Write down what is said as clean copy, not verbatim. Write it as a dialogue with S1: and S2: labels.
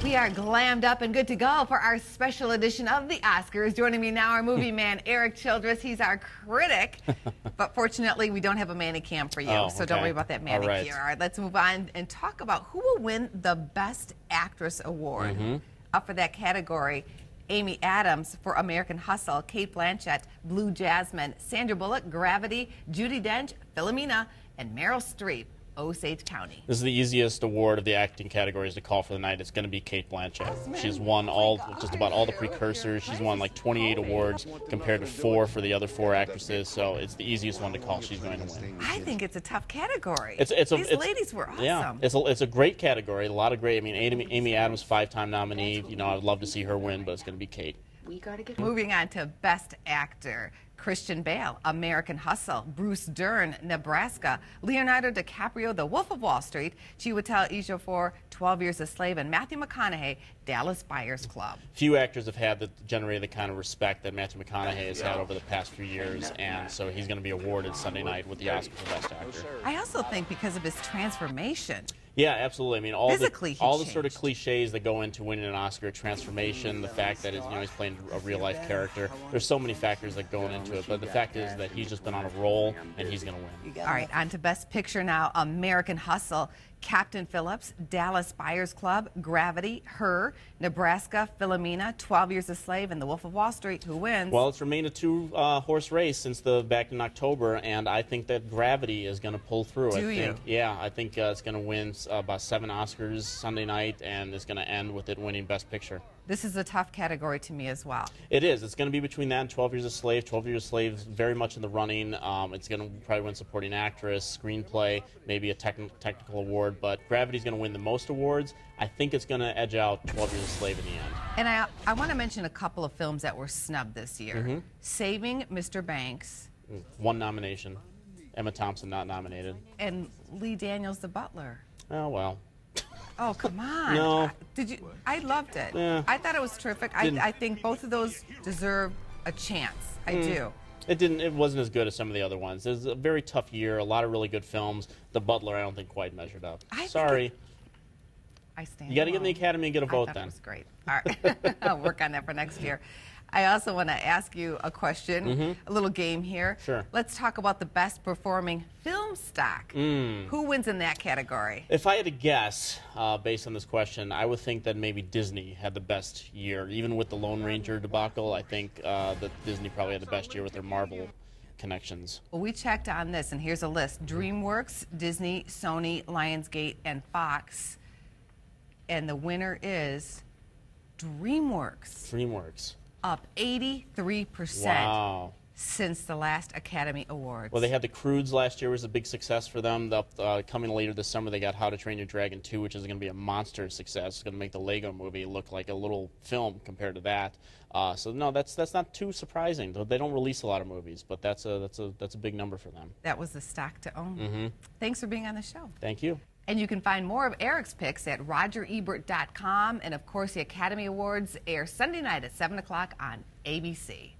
S1: We are glammed up and good to go for our special edition of the Oscars. Joining me now, our movie man, Erik Childress. He's our critic, but fortunately, we don't have a manicam for you, so don't worry about that manicure. All right, let's move on and talk about who will win the Best Actress Award. Up for that category, Amy Adams for American Hustle, Cate Blanchett, Blue Jasmine, Sandra Bullock, Gravity, Judi Dench, Philomena, and Meryl Streep, Osage County.
S2: This is the easiest award of the acting categories to call for the night. It's going to be Cate Blanchett. She's won just about all the precursors. She's won like 28 awards compared to 4 for the other 4 actresses. So it's the easiest one to call. She's going to win.
S1: I think it's a tough category.
S2: These
S1: ladies were awesome.
S2: Yeah, it's a great category. A lot of great. I mean, Amy Adams, 5-time nominee. You know, I'd love to see her win, but it's going to be Cate.
S1: Moving on to Best Actor. Christian Bale, American Hustle, Bruce Dern, Nebraska, Leonardo DiCaprio, The Wolf of Wall Street, Chiwetel Ejiofor, 12 Years a Slave, and Matthew McConaughey, Dallas Buyers Club.
S2: Few actors have generated the kind of respect that Matthew McConaughey has had over the past few years, and so he's going to be awarded Sunday night with the Oscar for Best Actor.
S1: I also think because of his transformation.
S2: Yeah, absolutely. I mean, all the sort of
S1: changed.
S2: cliches that go into winning an Oscar, transformation, the fact that he's playing a real-life character. There's so many factors that go into it, but the fact is that he's just been on a roll, and he's going to win.
S1: All right, on to Best Picture now. American Hustle, Captain Phillips, Dallas Buyers Club, Gravity, Her, Nebraska, Philomena, 12 Years a Slave, and The Wolf of Wall Street. Who wins?
S2: Well, it's remained a 2-horse race since back in October, and I think that Gravity is going to pull through. Yeah, I think it's going to win about 7 Oscars Sunday night, and it's going to end with it winning Best Picture.
S1: This is a tough category to me as well.
S2: It is. It's going to be between that and 12 Years a Slave. 12 Years a Slave is very much in the running. It's going to probably win Supporting Actress, Screenplay, maybe a technical award, but Gravity's going to win the most awards. I think it's going to edge out 12 Years a Slave in the end.
S1: And I want to mention a couple of films that were snubbed this year. Saving Mr. Banks.
S2: 1 nomination. Emma Thompson not nominated.
S1: And Lee Daniels, The Butler.
S2: Oh, well.
S1: Oh, come on.
S2: No.
S1: Did you? I loved it.
S2: Yeah.
S1: I thought it was terrific. I think both of those deserve a chance. I do.
S2: It wasn't as good as some of the other ones. It was a very tough year, a lot of really good films. The Butler, I don't think quite measured up. Sorry.
S1: I stand
S2: You got to get in the
S1: alone.
S2: Academy and get a vote
S1: I thought
S2: then.
S1: It was great. All right. I'll work on that for next year. I also want to ask you a question, a little game here.
S2: Sure.
S1: Let's talk about the best performing film stock. Who wins in that category?
S2: If I had to guess, based on this question, I would think that maybe Disney had the best year. Even with the Lone Ranger debacle, I think that Disney probably had the best year with their Marvel connections.
S1: Well, we checked on this, and here's a list. Dreamworks, Disney, Sony, Lionsgate, and Fox. And the winner is Dreamworks.
S2: Dreamworks.
S1: Up 83% since the last Academy Awards.
S2: Well, they had The Croods last year, was a big success for them. Coming later this summer, they got How to Train Your Dragon 2, which is going to be a monster success. It's going to make the Lego movie look like a little film compared to that. So no, that's not too surprising. They don't release a lot of movies, but that's a big number for them.
S1: That was the stock to own. Thanks for being on the show.
S2: Thank you.
S1: And you can find more of Erik's picks at RogerEbert.com. And of course, the Academy Awards air Sunday night at 7 o'clock on ABC.